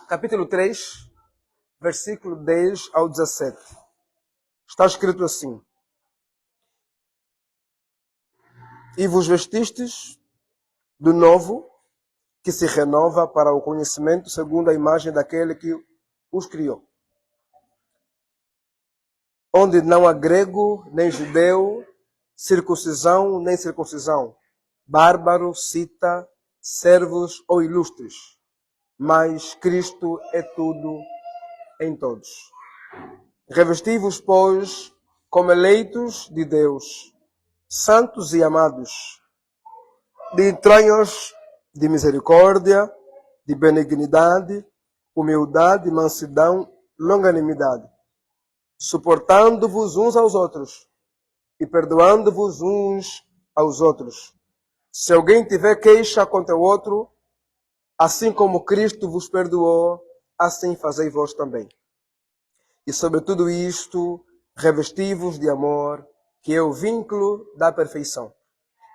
capítulo 3, versículo 10 ao 17. Está escrito assim: E vos vestistes do novo, que se renova para o conhecimento segundo a imagem daquele que os criou. Onde não há grego, nem judeu, circuncisão, nem circuncisão, bárbaro, cita, servos ou ilustres, mas Cristo é tudo em todos. Revesti-vos, pois, como eleitos de Deus, santos e amados, de entranhos de misericórdia, de benignidade, humildade, mansidão, longanimidade, suportando-vos uns aos outros e perdoando-vos uns aos outros. Se alguém tiver queixa contra o outro, assim como Cristo vos perdoou, assim fazei vós também. E sobre tudo isto, revesti-vos de amor, que é o vínculo da perfeição.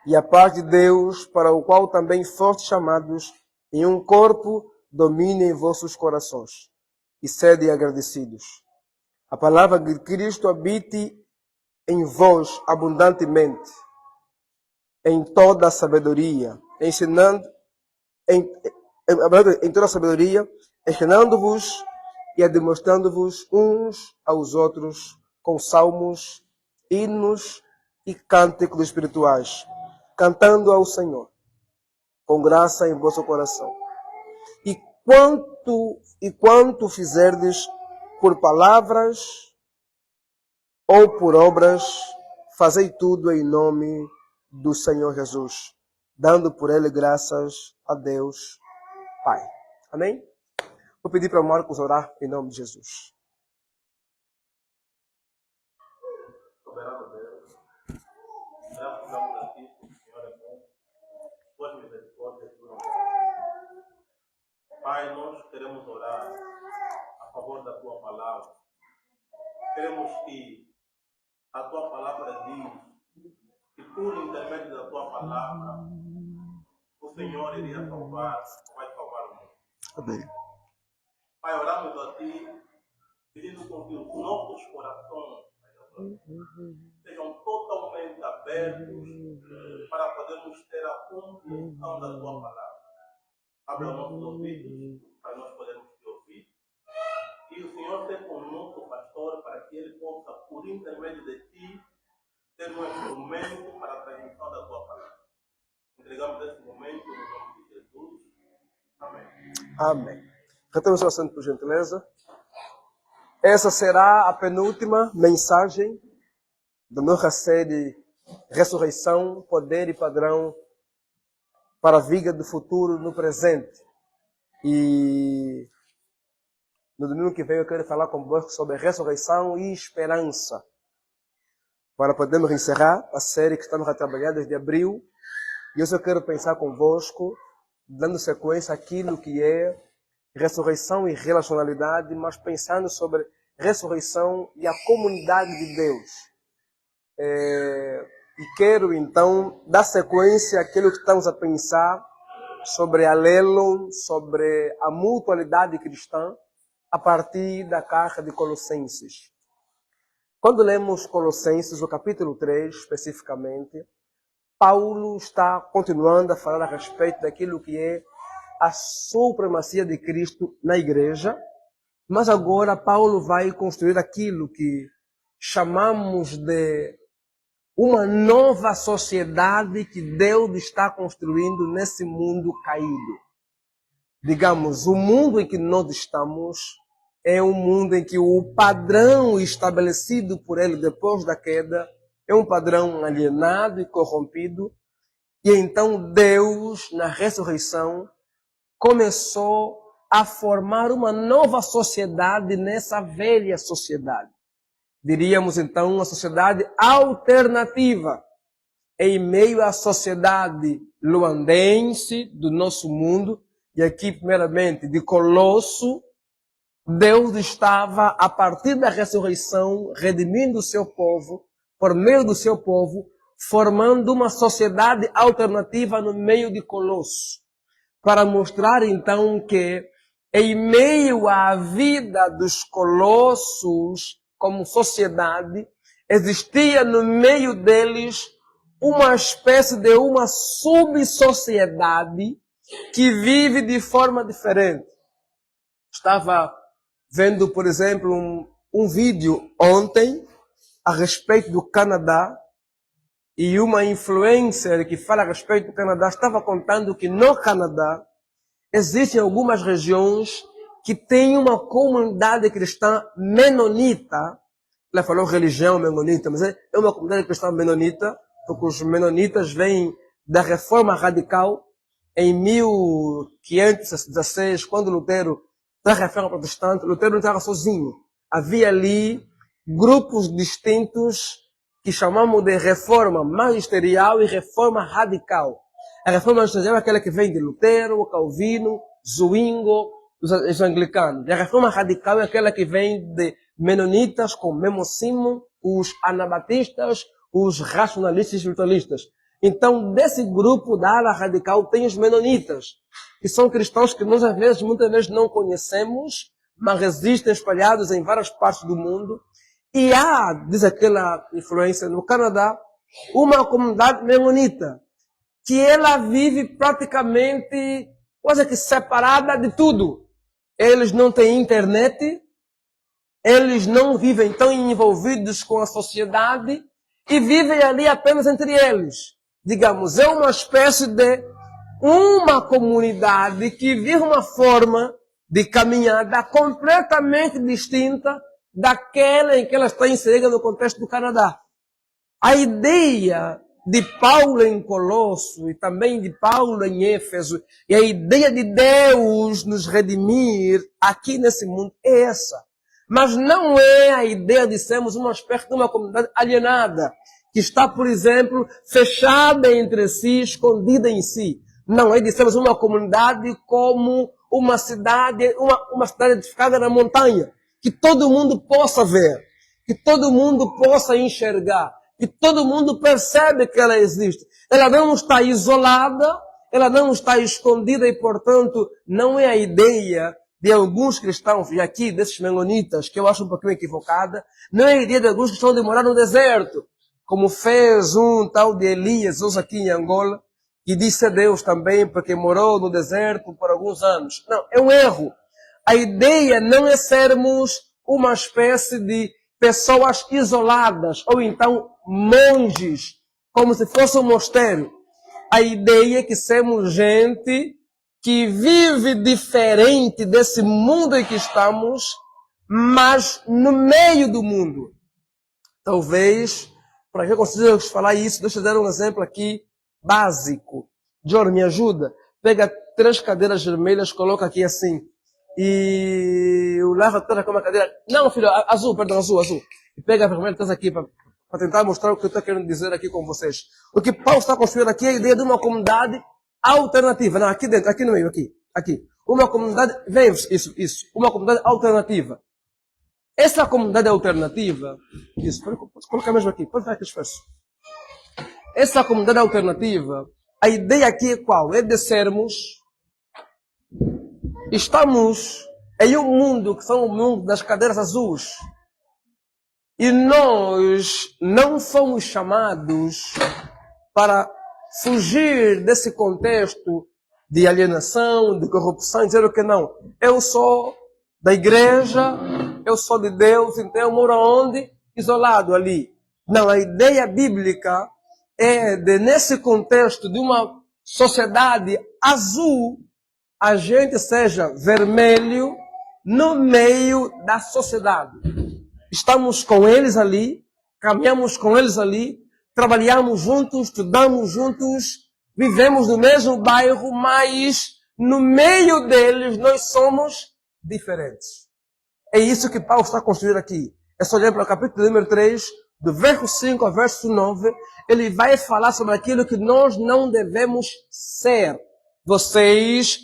E a paz de Deus, para o qual também fostes chamados, em um corpo, domine em vossos corações. E sede agradecidos. A palavra de Cristo habite em vós abundantemente, em toda a sabedoria, ensinando-vos e demonstrando-vos uns aos outros com salmos, hinos e cânticos espirituais, cantando ao Senhor, com graça em vosso coração. E quanto fizerdes por palavras ou por obras, fazei tudo em nome do Senhor Jesus, dando por ele graças a Deus Pai. Amém? Vou pedir para o Marcos orar em nome de Jesus. Soberano Deus, graças a ti, Senhor é bom, tuas misericórdias duram. Pai, nós queremos orar a favor da tua palavra. Queremos que a tua palavra diz que por intermédio da tua palavra o Senhor iria salvar, vai salvar o mundo. Amém. Pai, oramos a ti, pedindo com que os nossos corações sejam totalmente abertos para podermos ter a compreensão da tua palavra. Abra os nossos ouvidos para nós podermos te ouvir. E o Senhor seja conosco, pastor, para que ele possa, por intermédio de ti, ser um instrumento para a transmissão da tua palavra. Entregamos esse momento no nome de Jesus. Amém. Amém. Retemos o seu assento, por gentileza. Essa será a penúltima mensagem da nossa série Ressurreição, Poder e Padrão para a Vida do Futuro no Presente. E no domingo que vem eu quero falar convosco sobre ressurreição e esperança. Para podermos encerrar a série que estamos a trabalhar desde abril. E eu só quero pensar convosco, dando sequência àquilo que é ressurreição e relacionalidade, mas pensando sobre ressurreição e a comunidade de Deus. E quero então dar sequência àquilo que estamos a pensar sobre Alelon, sobre a mutualidade cristã, a partir da carta de Colossenses. Quando lemos Colossenses, o capítulo 3, especificamente, Paulo está continuando a falar a respeito daquilo que é a supremacia de Cristo na igreja, mas agora Paulo vai construir aquilo que chamamos de uma nova sociedade que Deus está construindo nesse mundo caído. Digamos, o mundo em que nós estamos é um mundo em que o padrão estabelecido por ele depois da queda é um padrão alienado e corrompido. E então Deus, na ressurreição, começou a formar uma nova sociedade nessa velha sociedade. Diríamos então uma sociedade alternativa em meio à sociedade luandense do nosso mundo. E aqui, primeiramente, de Colosso, Deus estava, a partir da ressurreição, redimindo o seu povo, por meio do seu povo, formando uma sociedade alternativa no meio de Colosso. para mostrar então que em meio à vida dos colossos como sociedade, existia no meio deles uma espécie de uma subsociedade que vive de forma diferente. Estava vendo, por exemplo, um vídeo ontem a respeito do Canadá, e uma influencer que fala a respeito do Canadá estava contando que no Canadá existem algumas regiões que têm uma comunidade cristã menonita. Ela falou religião menonita, mas é uma comunidade cristã menonita, porque os menonitas vêm da reforma radical em 1516, quando Lutero da reforma protestante. Lutero não estava sozinho. Havia ali grupos distintos que chamamos de reforma magisterial e reforma radical. A reforma magisterial é aquela que vem de Lutero, Calvino, Zwingo, os anglicanos. E a reforma radical é aquela que vem de menonitas, como Memo Simon, os anabatistas, os racionalistas e espiritualistas. Então, desse grupo da ala radical tem os menonitas, que são cristãos que nós, muitas vezes não conhecemos, mas existem espalhados em várias partes do mundo. E há, diz aquela influência no Canadá, uma comunidade menonita, que ela vive praticamente quase que separada de tudo. Eles não têm internet, eles não vivem tão envolvidos com a sociedade e vivem ali apenas entre eles. Digamos, é uma espécie de uma comunidade que vive uma forma de caminhada completamente distinta daquela em que ela está inserida no contexto do Canadá. A ideia de Paulo em Colosso e também de Paulo em Éfeso, e a ideia de Deus nos redimir aqui nesse mundo é essa. Mas não é a ideia de sermos uma espécie de uma comunidade alienada, que está, por exemplo, fechada entre si, escondida em si. Não é de sermos uma comunidade como uma cidade edificada na montanha, que todo mundo possa ver, que todo mundo possa enxergar, que todo mundo percebe que ela existe. Ela não está isolada, ela não está escondida e, portanto, não é a ideia de alguns cristãos, e aqui desses menonitas, que eu acho um pouquinho equivocada, não é a ideia de alguns que estão de morar no deserto, como fez um tal de Elias, hoje aqui em Angola, que disse a Deus também, porque morou no deserto por alguns anos. Não, é um erro. A ideia não é sermos uma espécie de pessoas isoladas, ou então monges, como se fosse um mosteiro. A ideia é que somos gente que vive diferente desse mundo em que estamos, mas no meio do mundo. Talvez, para que eu consiga falar isso, deixa eu dar um exemplo aqui básico. Jorge, me ajuda. Pega 3 cadeiras vermelhas, coloca aqui assim. E o Lara está com uma cadeira. Não, filho, azul. E pega a vermelha, traz aqui para tentar mostrar o que eu estou querendo dizer aqui com vocês. O que Paulo está construindo aqui é a ideia de uma comunidade alternativa. Não, aqui dentro, aqui no meio, aqui. Uma comunidade, vem, isso. Uma comunidade alternativa. Essa comunidade alternativa, isso, coloca mesmo aqui, pode ver aqui os versos. Essa comunidade alternativa, a ideia aqui é qual? É de sermos, estamos em um mundo que são o mundo das cadeiras azuis. E nós não fomos chamados para fugir desse contexto de alienação, de corrupção, dizer o que não. Eu sou da igreja, eu sou de Deus, então eu moro onde? Isolado ali. Não, a ideia bíblica é de, nesse contexto de uma sociedade azul, a gente seja vermelho no meio da sociedade. Estamos com eles ali, caminhamos com eles ali, trabalhamos juntos, estudamos juntos, vivemos no mesmo bairro, mas no meio deles nós somos diferentes. É isso que Paulo está construindo aqui. É só olhar para o capítulo número 3, do verso 5 ao verso 9, ele vai falar sobre aquilo que nós não devemos ser. Vocês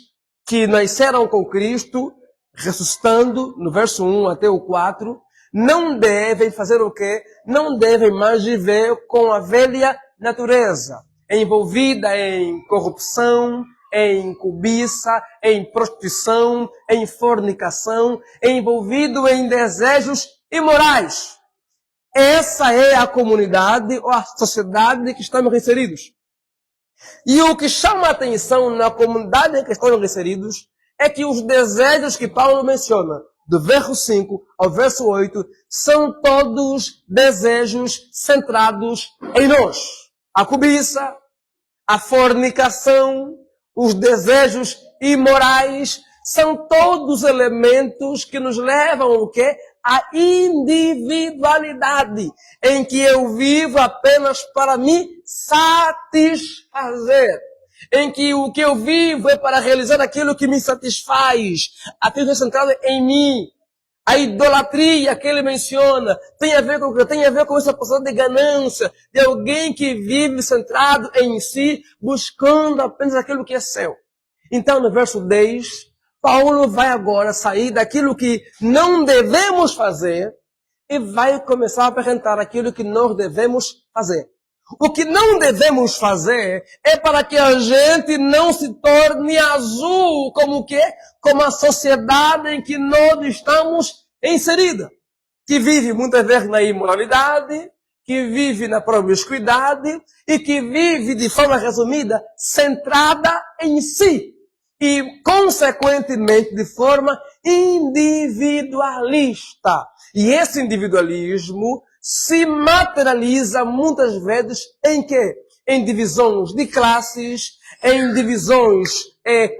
que nasceram com Cristo, ressuscitando, no verso 1 até o 4, não devem fazer o quê? Não devem mais viver com a velha natureza, envolvida em corrupção, em cobiça, em prostituição, em fornicação, envolvido em desejos imorais. Essa é a comunidade ou a sociedade que estamos inseridos. E o que chama a atenção na comunidade em que estamos inseridos é que os desejos que Paulo menciona, do verso 5 ao verso 8, são todos desejos centrados em nós. A cobiça, a fornicação, os desejos imorais, são todos elementos que nos levam o quê? A individualidade, em que eu vivo apenas para me satisfazer. Em que o que eu vivo é para realizar aquilo que me satisfaz. Aquilo que é centrado em mim. A idolatria que ele menciona tem a ver com essa posição de ganância, de alguém que vive centrado em si, buscando apenas aquilo que é seu. Então, no verso 10, Paulo vai agora sair daquilo que não devemos fazer e vai começar a apresentar aquilo que nós devemos fazer. O que não devemos fazer é para que a gente não se torne azul, como o quê? Como a sociedade em que nós estamos inserida. Que vive muitas vezes na imoralidade, que vive na promiscuidade e que vive, de forma resumida, centrada em si. E, consequentemente, de forma individualista. E esse individualismo se materializa muitas vezes em quê? Em divisões de classes, em divisões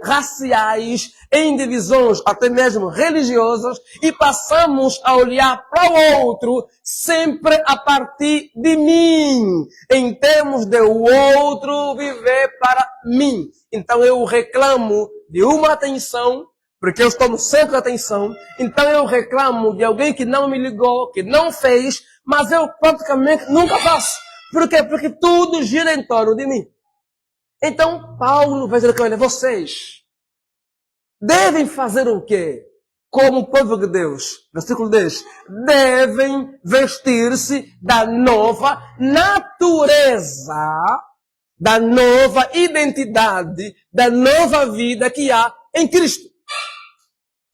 raciais, em divisões até mesmo religiosas, e passamos a olhar para o outro sempre a partir de mim, em termos de o outro viver para mim. Então eu reclamo de uma atenção, porque eu estou no centro da atenção, então eu reclamo de alguém que não me ligou, que não fez, mas eu praticamente nunca faço. Por quê? Porque tudo gira em torno de mim. Então, Paulo vai dizer que, olha, vocês devem fazer o quê? Como o povo de Deus. Versículo 10. Devem vestir-se da nova natureza, da nova identidade, da nova vida que há em Cristo.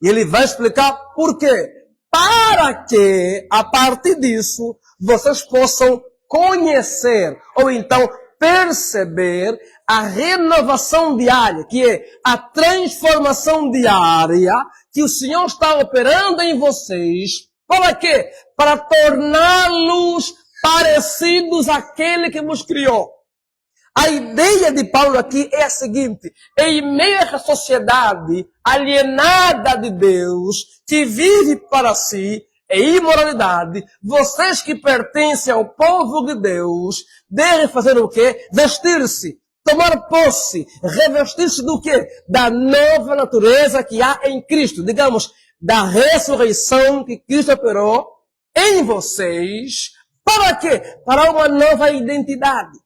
E ele vai explicar por quê. Para que, a partir disso, vocês possam conhecer, ou então perceber a renovação diária, que é a transformação diária que o Senhor está operando em vocês. Para quê? Para torná-los parecidos àquele que vos criou. A ideia de Paulo aqui é a seguinte: em meio à sociedade alienada de Deus, que vive para si em imoralidade, vocês que pertencem ao povo de Deus, devem fazer o quê? Vestir-se, tomar posse, revestir-se do quê? Da nova natureza que há em Cristo. Digamos, da ressurreição que Cristo operou em vocês. Para quê? Para uma nova identidade.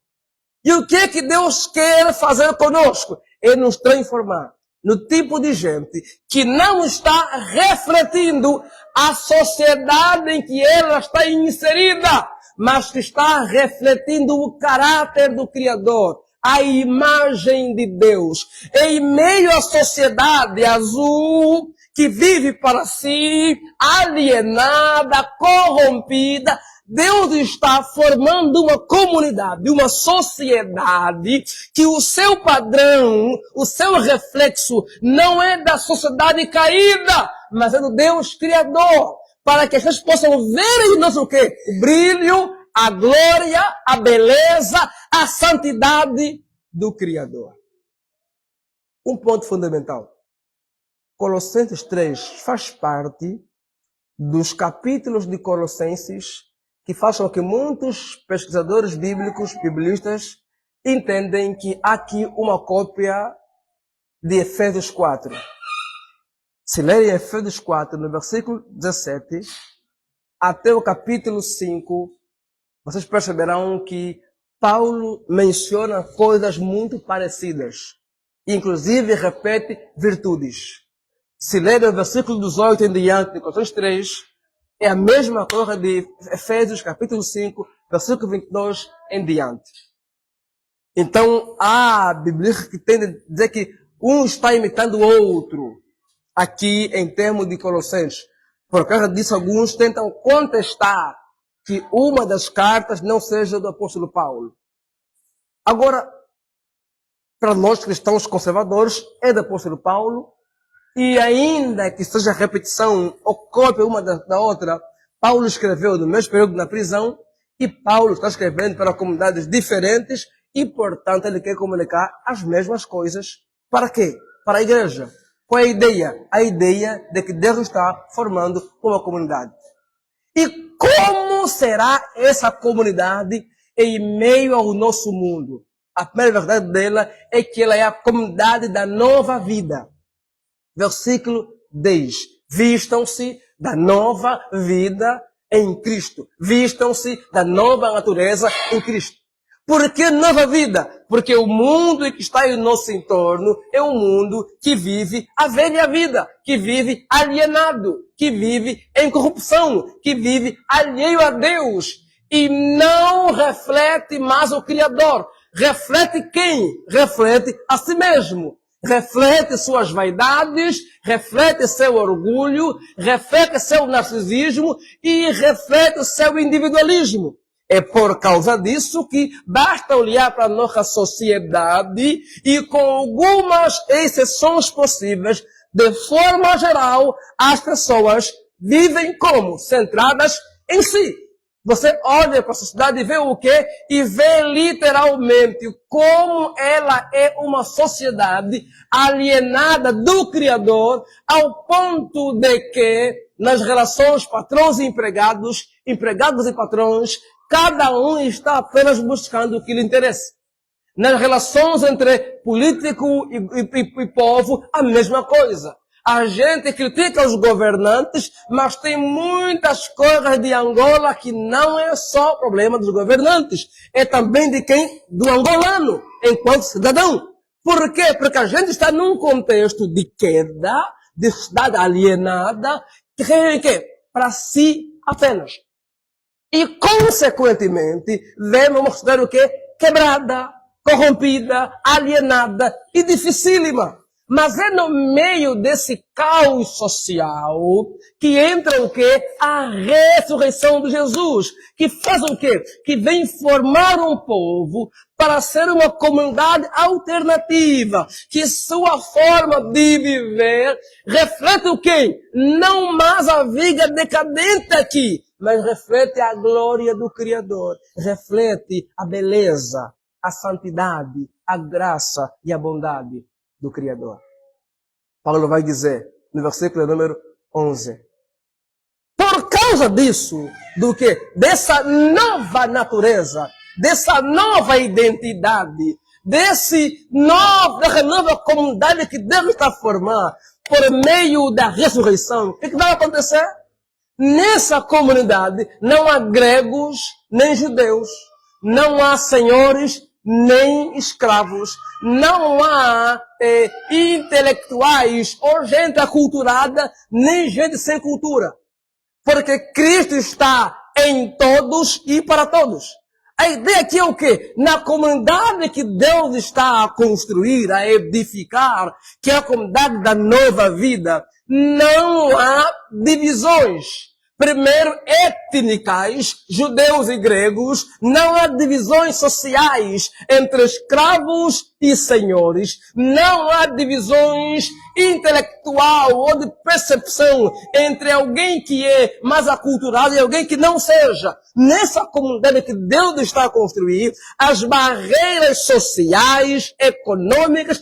E o que é que Deus quer fazer conosco? É nos transformar no tipo de gente que não está refletindo a sociedade em que ela está inserida, mas que está refletindo o caráter do Criador, a imagem de Deus. Em meio à sociedade azul, que vive para si, alienada, corrompida, Deus está formando uma comunidade, uma sociedade, que o seu padrão, o seu reflexo, não é da sociedade caída, mas é do Deus Criador, para que as pessoas possam ver em nós o quê? O brilho, a glória, a beleza, a santidade do Criador. Um ponto fundamental. Colossenses 3 faz parte dos capítulos de Colossenses que faz com que muitos pesquisadores bíblicos, biblistas, entendem que há aqui uma cópia de Efésios 4. Se lerem Efésios 4, no versículo 17, até o capítulo 5, vocês perceberão que Paulo menciona coisas muito parecidas. Inclusive repete virtudes. Se lerem o versículo 18 em diante de Colossenses 3, é a mesma coisa de Efésios capítulo 5, versículo 22 em diante. Então, há Bíblia que tende a dizer que um está imitando o outro, aqui em termos de Colossenses. Por causa disso, alguns tentam contestar que uma das cartas não seja do apóstolo Paulo. Agora, para nós cristãos conservadores, é do apóstolo Paulo, e ainda que seja repetição ou cópia uma da outra, Paulo escreveu no mesmo período na prisão, e Paulo está escrevendo para comunidades diferentes, e portanto ele quer comunicar as mesmas coisas. Para quê? Para a igreja. Qual é a ideia? A ideia de que Deus está formando uma comunidade. E como será essa comunidade em meio ao nosso mundo? A primeira verdade dela é que ela é a comunidade da nova vida. Versículo 10. Vistam-se da nova vida em Cristo. Vistam-se da nova natureza em Cristo. Por que nova vida? Porque o mundo que está em nosso entorno é um mundo que vive a velha vida, que vive alienado, que vive em corrupção, que vive alheio a Deus e não reflete mais o Criador. Reflete quem? Reflete a si mesmo. Reflete suas vaidades, reflete seu orgulho, reflete seu narcisismo e reflete seu individualismo. É por causa disso que basta olhar para a nossa sociedade e, com algumas exceções possíveis, de forma geral, as pessoas vivem como? Centradas em si. Você olha para a sociedade e vê o quê? E vê literalmente como ela é uma sociedade alienada do Criador, ao ponto de que, nas relações patrões e empregados, empregados e patrões, cada um está apenas buscando o que lhe interessa. Nas relações entre político e povo, a mesma coisa. A gente critica os governantes, mas tem muitas coisas de Angola que não é só problema dos governantes. É também de quem? Do angolano, enquanto cidadão. Por quê? Porque a gente está num contexto de queda, de sociedade alienada, que quer o quê? Para si apenas. E, consequentemente, vemos uma sociedade o quê? Quebrada, corrompida, alienada e dificílima. Mas é no meio desse caos social que entra o quê? A ressurreição de Jesus. Que faz o quê? Que vem formar um povo para ser uma comunidade alternativa. Que sua forma de viver reflete o quê? Não mais a vida decadente aqui, mas reflete a glória do Criador. Reflete a beleza, a santidade, a graça e a bondade do Criador. Paulo vai dizer no versículo número 11. Por causa disso, do que? Dessa nova natureza, dessa nova identidade, dessa nova comunidade que Deus está formando por meio da ressurreição, o que vai acontecer? Nessa comunidade não há gregos nem judeus, não há senhores nem escravos, não há intelectuais ou gente aculturada, nem gente sem cultura. Porque Cristo está em todos e para todos. A ideia aqui é o quê? Na comunidade que Deus está a construir, a edificar, que é a comunidade da nova vida, não há divisões. Primeiro, étnicas, judeus e gregos, não há divisões sociais entre escravos e senhores, não há divisões intelectual ou de percepção entre alguém que é mais aculturado e alguém que não seja. Nessa comunidade que Deus está a construir, as barreiras sociais, econômicas,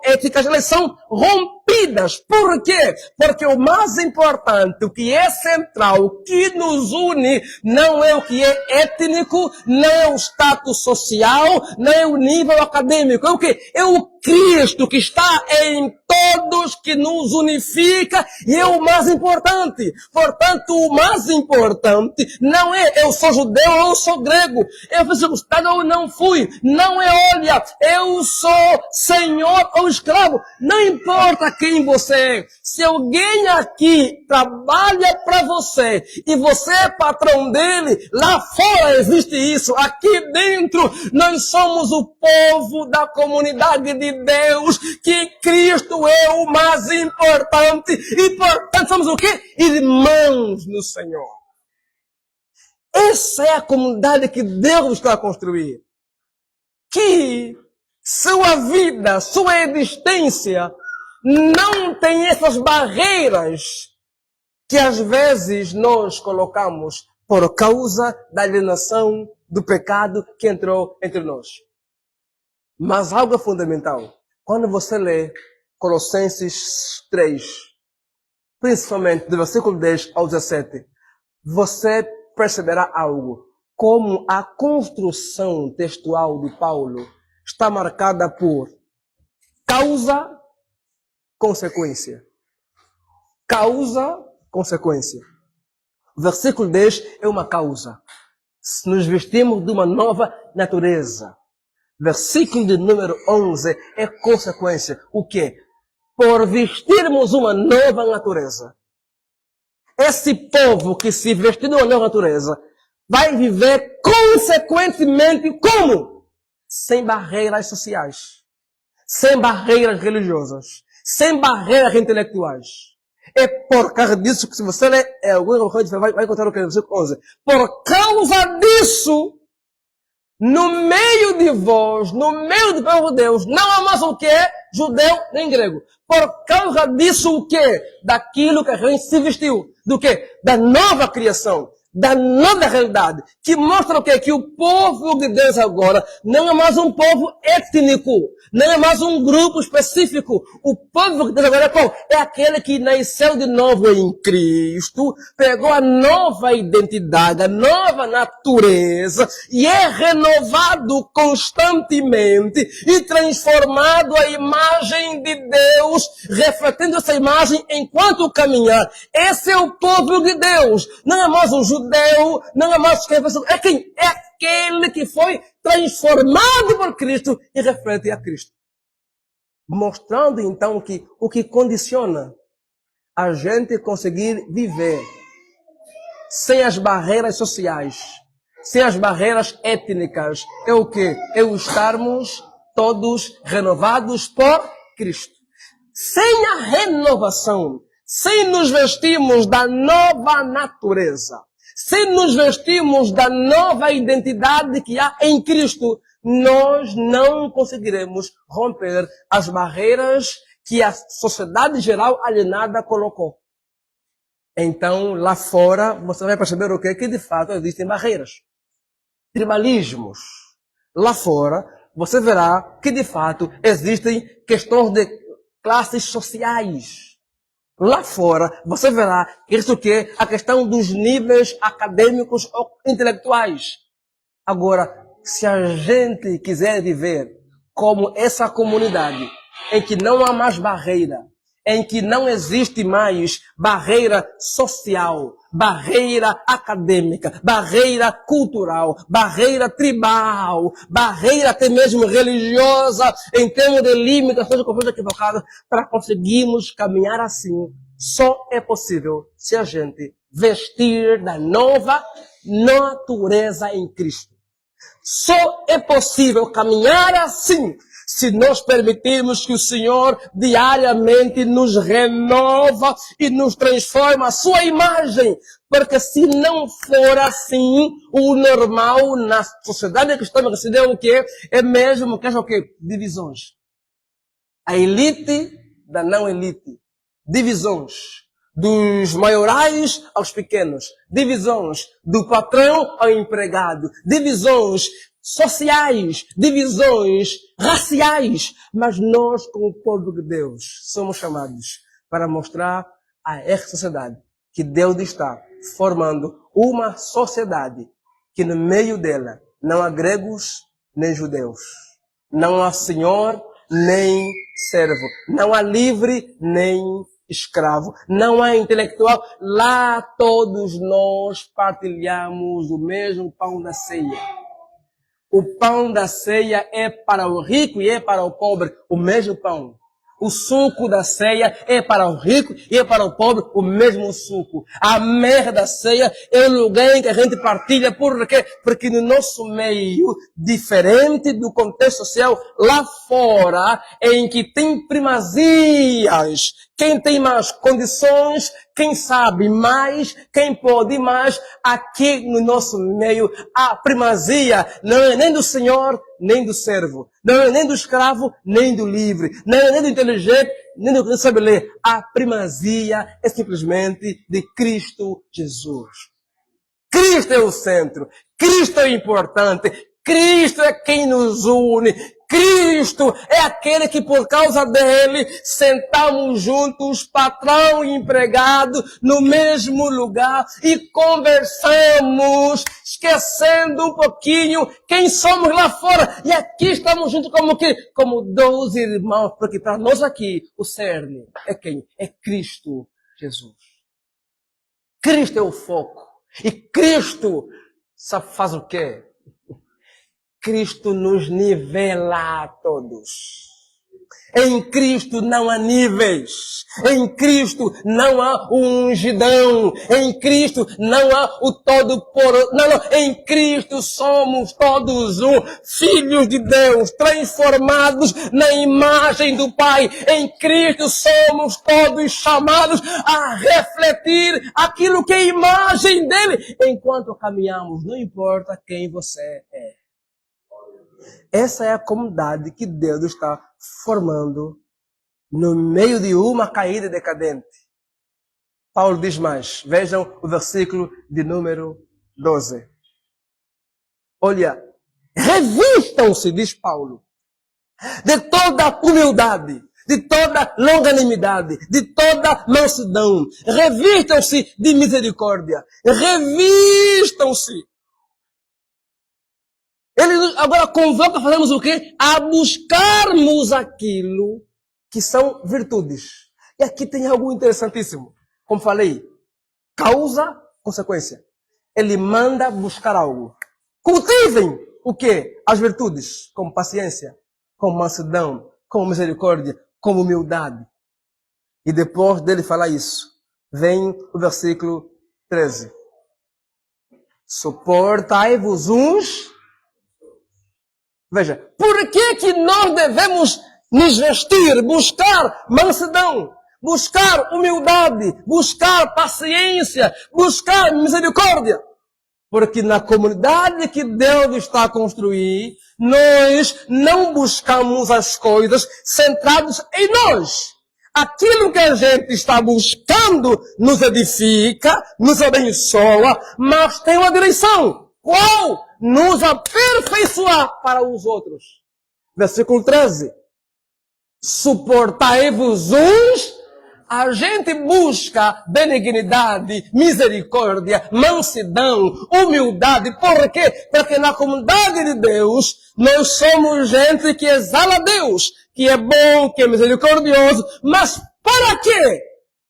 éticas, elas são rompidas. Por quê? Porque o mais importante, o que é central, o que nos une, não é o que é étnico, não é o status social, não é o nível acadêmico. É o quê? É o Cristo que está em todos que nos unifica e é o mais importante. Portanto, o mais importante não é eu sou judeu ou eu sou grego, eu fui circuncidado ou não fui. Não é, olha, eu sou senhor ou escravo. Não importa quem você é. Se alguém aqui trabalha para você e você é patrão dele, lá fora existe isso. Aqui dentro nós somos o povo da comunidade de Deus, que Cristo é o mais importante e portanto somos o quê? Irmãos no Senhor. Essa é a comunidade que Deus está a construir. Que sua vida, sua existência não tem essas barreiras que às vezes nós colocamos por causa da alienação do pecado que entrou entre nós. Mas algo é fundamental. Quando você lê Colossenses 3, principalmente do versículo 10 ao 17, você perceberá algo. Como a construção textual de Paulo está marcada por causa, consequência. Causa, consequência. O versículo 10 é uma causa. Nos vestimos de uma nova natureza. Versículo de número 11 é consequência. O quê? Por vestirmos uma nova natureza. Esse povo que se vestiu de uma nova natureza vai viver consequentemente como? Sem barreiras sociais. Sem barreiras religiosas. Sem barreiras intelectuais. É por causa disso que se você ler, vai encontrar o que? Versículo 11. Por causa disso, no meio de vós, no meio do povo de Deus, não há mais o que? Judeu nem grego. Por causa disso o que? Daquilo que a gente se vestiu. Do que? Da nova criação. Da nova realidade. Que mostra o quê? Que o povo de Deus agora não é mais um povo étnico. Não é mais um grupo específico. O povo de Deus agora é qual? É aquele que nasceu de novo em Cristo, pegou a nova identidade, a nova natureza e é renovado constantemente e transformado à imagem de Deus, refletindo essa imagem enquanto caminhar. Esse é o povo de Deus. Não é mais um judeu, não é mais quem é quem? É aquele que foi transformado por Cristo e reflete a Cristo. Mostrando então que o que condiciona a gente conseguir viver sem as barreiras sociais, sem as barreiras étnicas, é o quê? É o estarmos todos renovados por Cristo. Sem a renovação, sem nos vestirmos da nova natureza, se nos vestirmos da nova identidade que há em Cristo, nós não conseguiremos romper as barreiras que a sociedade geral alienada colocou. Então, lá fora, você vai perceber o quê? Que de fato existem barreiras. Tribalismos. Lá fora, você verá que de fato existem questões de classes sociais. Lá fora, você verá isso que é a questão dos níveis acadêmicos ou intelectuais. Agora, se a gente quiser viver como essa comunidade, em que não há mais barreira, em que não existe mais barreira social, barreira acadêmica, barreira cultural, barreira tribal, barreira até mesmo religiosa, em termos de limitações e confusões equivocadas, para conseguirmos caminhar assim, só é possível se a gente vestir da nova natureza em Cristo. Só é possível caminhar assim se nós permitirmos que o Senhor diariamente nos renova e nos transforma a sua imagem. Porque se não for assim, o normal na sociedade cristã é o quê? É mesmo que é o quê? Divisões. A elite da não elite. Divisões. Dos maiorais aos pequenos. Divisões. Do patrão ao empregado. Divisões sociais, divisões raciais, mas nós, como povo de Deus, somos chamados para mostrar a essa sociedade que Deus está formando uma sociedade que no meio dela não há gregos nem judeus, não há senhor nem servo. Não há livre nem escravo. Não há intelectual. Lá todos nós partilhamos o mesmo pão da ceia. O pão da ceia é para o rico e é para o pobre o mesmo pão. O suco da ceia é para o rico e é para o pobre o mesmo suco. A mesa da ceia é o lugar em que a gente partilha. Por quê? Porque no nosso meio, diferente do contexto social, lá fora, em que tem primazias, quem tem mais condições, quem sabe mais, quem pode mais, aqui no nosso meio, a primazia não é nem do senhor, nem do servo. Não é nem do escravo, nem do livre. Não é nem do inteligente, nem do que não sabe ler. A primazia é simplesmente de Cristo Jesus. Cristo é o centro. Cristo é importante. Cristo é quem nos une. Cristo é aquele que por causa dele sentamos juntos, patrão e empregado, no mesmo lugar e conversamos, esquecendo um pouquinho quem somos lá fora. E aqui estamos juntos como 12 irmãos, porque para nós aqui o cerne é quem? É Cristo Jesus. Cristo é o foco. E Cristo faz o quê? Cristo nos nivela a todos. Em Cristo não há níveis. Em Cristo não há o ungidão. Em Cristo não há o todo-poderoso. Não. Em Cristo somos todos um. Filhos de Deus, transformados na imagem do Pai. Em Cristo somos todos chamados a refletir aquilo que é a imagem dele. Enquanto caminhamos, não importa quem você é. Essa é a comunidade que Deus está formando no meio de uma caída decadente. Paulo diz mais. Vejam o versículo de número 12. Olha, revistam-se, diz Paulo, de toda humildade, de toda longanimidade, de toda mansidão. Revistam-se de misericórdia. Revistam-se. Ele agora convoca a fazermos o quê? A buscarmos aquilo que são virtudes. E aqui tem algo interessantíssimo. Como falei, causa, consequência. Ele manda buscar algo. Cultivem o quê? As virtudes, como paciência, como mansidão, como misericórdia, como humildade. E depois dele falar isso, vem o versículo 13. Suportai-vos uns. Veja, por que nós devemos nos vestir, buscar mansidão, buscar humildade, buscar paciência, buscar misericórdia? Porque na comunidade que Deus está a construir, nós não buscamos as coisas centradas em nós. Aquilo que a gente está buscando nos edifica, nos abençoa, mas tem uma direção. Qual? Nos aperfeiçoar para os outros. Versículo 13. Suportai-vos uns. A gente busca benignidade, misericórdia, mansidão, humildade. Por quê? Porque na comunidade de Deus, nós somos gente que exala Deus, que é bom, que é misericordioso. Mas para quê?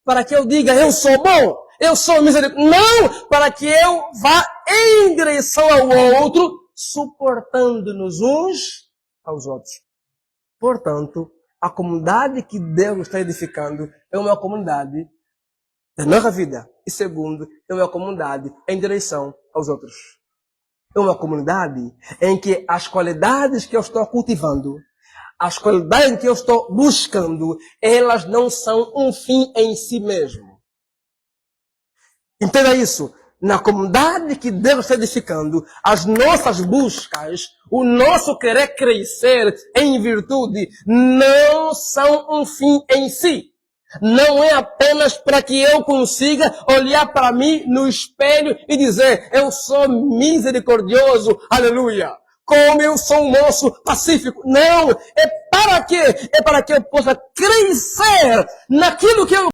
Para que eu diga, eu sou bom, eu sou misericordioso. Não, para que eu vá em direção ao outro, suportando-nos uns aos outros. Portanto, a comunidade que Deus está edificando é uma comunidade da nossa vida. E segundo, é uma comunidade em direção aos outros. É uma comunidade em que as qualidades que eu estou cultivando, as qualidades que eu estou buscando, elas não são um fim em si mesmo. Entenda isso. Na comunidade que Deus está edificando, as nossas buscas, o nosso querer crescer em virtude, não são um fim em si. Não é apenas para que eu consiga olhar para mim no espelho e dizer, eu sou misericordioso, aleluia. Como eu sou um moço pacífico. Não, é para quê? É para que eu possa crescer naquilo que eu